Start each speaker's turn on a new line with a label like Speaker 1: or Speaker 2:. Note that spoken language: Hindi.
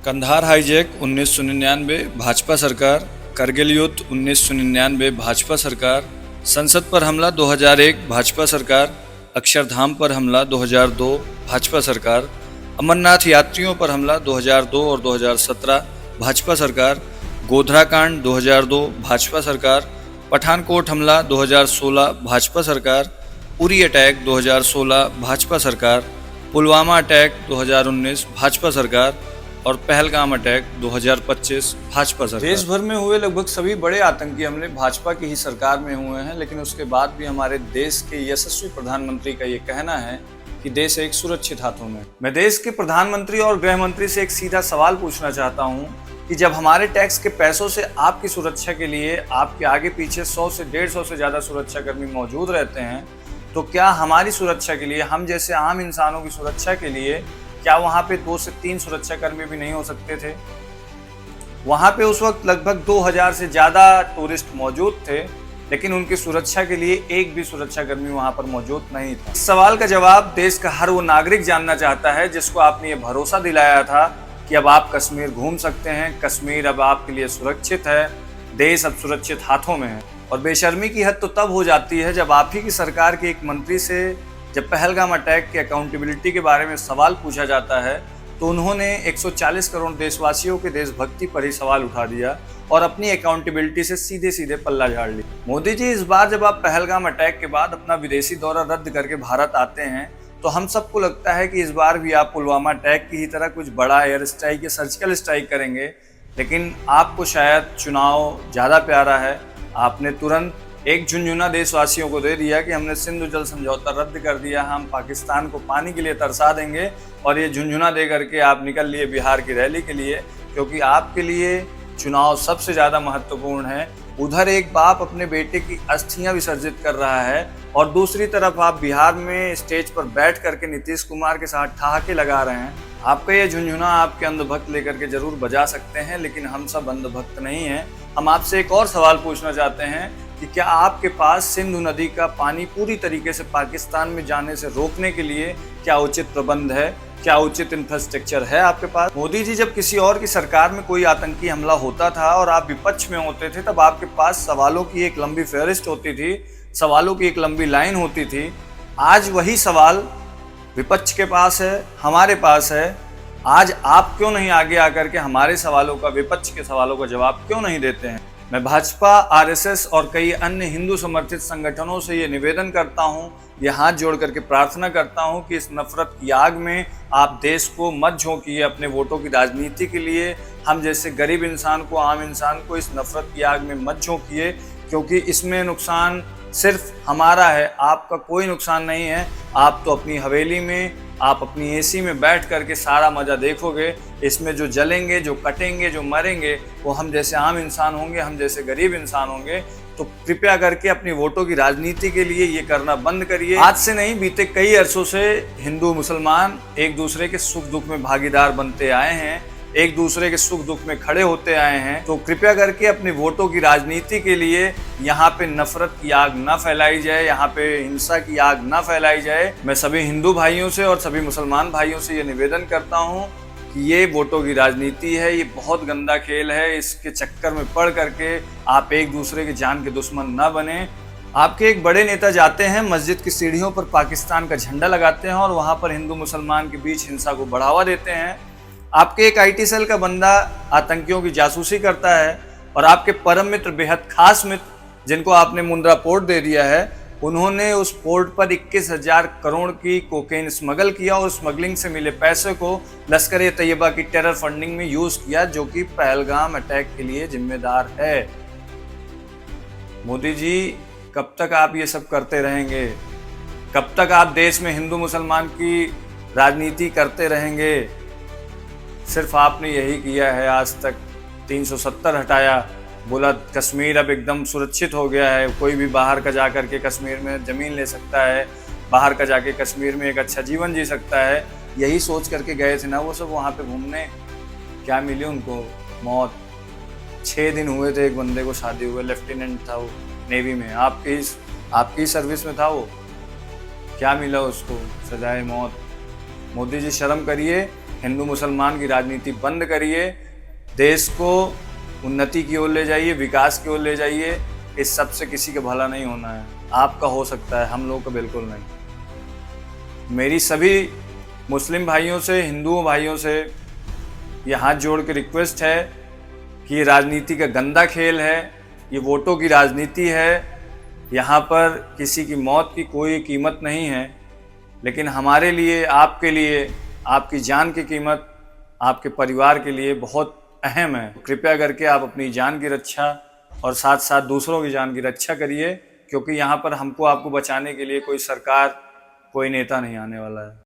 Speaker 1: कंधार हाईजैक 1999 भाजपा सरकार, करगिल युद्ध 1999 भाजपा सरकार, संसद पर हमला 2001 भाजपा सरकार, अक्षरधाम पर हमला 2002 भाजपा सरकार, अमरनाथ यात्रियों पर हमला 2002 और 2017 भाजपा सरकार, गोधरा कांड 2002 भाजपा सरकार, पठानकोट हमला 2016 भाजपा सरकार, उरी अटैक 2016 भाजपा सरकार, पुलवामा अटैक 2019 भाजपा सरकार और पहलगाम अटैक 2025 भाजपा सरकार। देश भर में हुए लगभग सभी बड़े आतंकी हमले भाजपा की ही सरकार में हुए हैं, लेकिन उसके बाद भी हमारे देश के यशस्वी प्रधानमंत्री का ये कहना है कि देश एक सुरक्षित हाथों में। मैं देश के प्रधानमंत्री और गृह मंत्री से एक सीधा सवाल पूछना चाहता हूँ कि जब हमारे टैक्स के पैसों से आपकी सुरक्षा के लिए आपके आगे पीछे 100 से 150 से ज्यादा सुरक्षाकर्मी मौजूद रहते हैं, तो क्या हमारी सुरक्षा के लिए, हम जैसे आम इंसानों की सुरक्षा के लिए, क्या वहां पे 2 से 3 सुरक्षाकर्मी भी नहीं हो सकते थे? वहां पे उस वक्त लगभग 2000 से ज्यादा टूरिस्ट मौजूद थे, लेकिन उनकी सुरक्षा के लिए एक भी सुरक्षाकर्मी वहां पर मौजूद नहीं था। इस सवाल का जवाब देश का हर वो नागरिक जानना चाहता है जिसको आपने ये भरोसा दिलाया था कि अब आप कश्मीर घूम सकते हैं, कश्मीर अब आपके लिए सुरक्षित है, देश अब सुरक्षित हाथों में है। और बेशर्मी की हद तो तब हो जाती है जब आप ही की सरकार के एक मंत्री से जब पहलगाम अटैक के अकाउंटेबिलिटी के बारे में सवाल पूछा जाता है तो उन्होंने 140 करोड़ देशवासियों के देशभक्ति पर ही सवाल उठा दिया और अपनी अकाउंटेबिलिटी से सीधे सीधे पल्ला झाड़ लिया। मोदी जी, इस बार जब आप पहलगाम अटैक के बाद अपना विदेशी दौरा रद्द करके भारत आते हैं तो हम सबको लगता है कि इस बार भी आप पुलवामा अटैक की ही तरह कुछ बड़ा एयर स्ट्राइक या सर्जिकल स्ट्राइक करेंगे, लेकिन आपको शायद चुनाव ज़्यादा प्यारा है। आपने तुरंत एक झुंझुना देशवासियों को दे दिया कि हमने सिंधु जल समझौता रद्द कर दिया, हम पाकिस्तान को पानी के लिए तरसा देंगे, और ये झुंझुना दे करके आप निकल लिए बिहार की रैली के लिए, क्योंकि आपके लिए चुनाव सबसे ज़्यादा महत्वपूर्ण है। उधर एक बाप अपने बेटे की अस्थियां विसर्जित कर रहा है और दूसरी तरफ आप बिहार में स्टेज पर बैठ करके नीतीश कुमार के साथ ठहाके लगा रहे हैं। आपका ये झुंझुना आपके अंधभक्त लेकर के जरूर बजा सकते हैं, लेकिन हम सब अंधभक्त नहीं हैं। हम आपसे एक और सवाल पूछना चाहते हैं कि क्या आपके पास सिंधु नदी का पानी पूरी तरीके से पाकिस्तान में जाने से रोकने के लिए क्या उचित प्रबंध है, क्या उचित इंफ्रास्ट्रक्चर है आपके पास? मोदी जी, जब किसी और की सरकार में कोई आतंकी हमला होता था और आप विपक्ष में होते थे, तब आपके पास सवालों की एक लंबी फहरिस्त होती थी, सवालों की एक लंबी लाइन होती थी। आज वही सवाल विपक्ष के पास है, हमारे पास है। आज आप क्यों नहीं आगे आकर के हमारे सवालों का, विपक्ष के सवालों का जवाब क्यों नहीं देते हैं? मैं भाजपा, आरएसएस और कई अन्य हिंदू समर्थित संगठनों से ये निवेदन करता हूँ, ये हाथ जोड़ करके प्रार्थना करता हूँ कि इस नफरत की आग में आप देश को मत झोंकिए अपने वोटों की राजनीति के लिए। हम जैसे गरीब इंसान को, आम इंसान को इस नफरत की आग में मत झोंकिए, क्योंकि इसमें नुकसान सिर्फ हमारा है, आपका कोई नुकसान नहीं है। आप तो अपनी हवेली में, आप अपनी एसी में बैठ करके सारा मज़ा देखोगे। इसमें जो जलेंगे, जो कटेंगे, जो मरेंगे, वो हम जैसे आम इंसान होंगे, हम जैसे गरीब इंसान होंगे। तो कृपया करके अपनी वोटों की राजनीति के लिए ये करना बंद करिए। आज से नहीं, बीते कई अरसों से हिंदू मुसलमान एक दूसरे के सुख दुख में भागीदार बनते आए हैं, एक दूसरे के सुख दुख में खड़े होते आए हैं। तो कृपया करके अपने वोटों की राजनीति के लिए यहाँ पे नफरत की आग न फैलाई जाए, यहाँ पे हिंसा की आग न फैलाई जाए। मैं सभी हिंदू भाइयों से और सभी मुसलमान भाइयों से ये निवेदन करता हूँ कि ये वोटों की राजनीति है, ये बहुत गंदा खेल है। इसके चक्कर में पड़ करके आप एक दूसरे के जान के दुश्मन न बने। आपके एक बड़े नेता जाते हैं, मस्जिद की सीढ़ियों पर पाकिस्तान का झंडा लगाते हैं और वहाँ पर हिंदू मुसलमान के बीच हिंसा को बढ़ावा देते हैं। आपके एक IT सेल का बंदा आतंकियों की जासूसी करता है और आपके परम मित्र, बेहद खास मित्र, जिनको आपने मुंद्रा पोर्ट दे दिया है, उन्होंने उस पोर्ट पर 21,000 करोड़ की कोकेन स्मगल किया और स्मगलिंग से मिले पैसे को लश्कर-ए-तैयबा की टेरर फंडिंग में यूज किया, जो कि पहलगाम अटैक के लिए जिम्मेदार है। मोदी जी, कब तक आप ये सब करते रहेंगे? कब तक आप देश में हिंदू मुसलमान की राजनीति करते रहेंगे? सिर्फ आपने यही किया है आज तक। 370 हटाया, बोला कश्मीर अब एकदम सुरक्षित हो गया है, कोई भी बाहर का जा करके कश्मीर में ज़मीन ले सकता है, बाहर का जाके कश्मीर में एक अच्छा जीवन जी सकता है। यही सोच करके गए थे ना वो सब वहाँ पे घूमने। क्या मिली उनको? मौत। 6 दिन हुए थे एक बंदे को शादी हुए, लेफ्टिनेंट था वो नेवी में, आपकी सर्विस में था वो। क्या मिला उसको? सजाए मौत। मोदी जी, शर्म करिए। हिंदू मुसलमान की राजनीति बंद करिए, देश को उन्नति की ओर ले जाइए, विकास की ओर ले जाइए। इस सब से किसी का भला नहीं होना है। आपका हो सकता है, हम लोगों का बिल्कुल नहीं। मेरी सभी मुस्लिम भाइयों से, हिंदुओं भाइयों से ये हाथ जोड़ के रिक्वेस्ट है कि ये राजनीति का गंदा खेल है, ये वोटों की राजनीति है। यहाँ पर किसी की मौत की कोई कीमत नहीं है, लेकिन हमारे लिए, आपके लिए, आपकी जान की कीमत आपके परिवार के लिए बहुत अहम है। कृपया करके आप अपनी जान की रक्षा और साथ साथ दूसरों की जान की रक्षा करिए, क्योंकि यहाँ पर हमको आपको बचाने के लिए कोई सरकार, कोई नेता नहीं आने वाला है।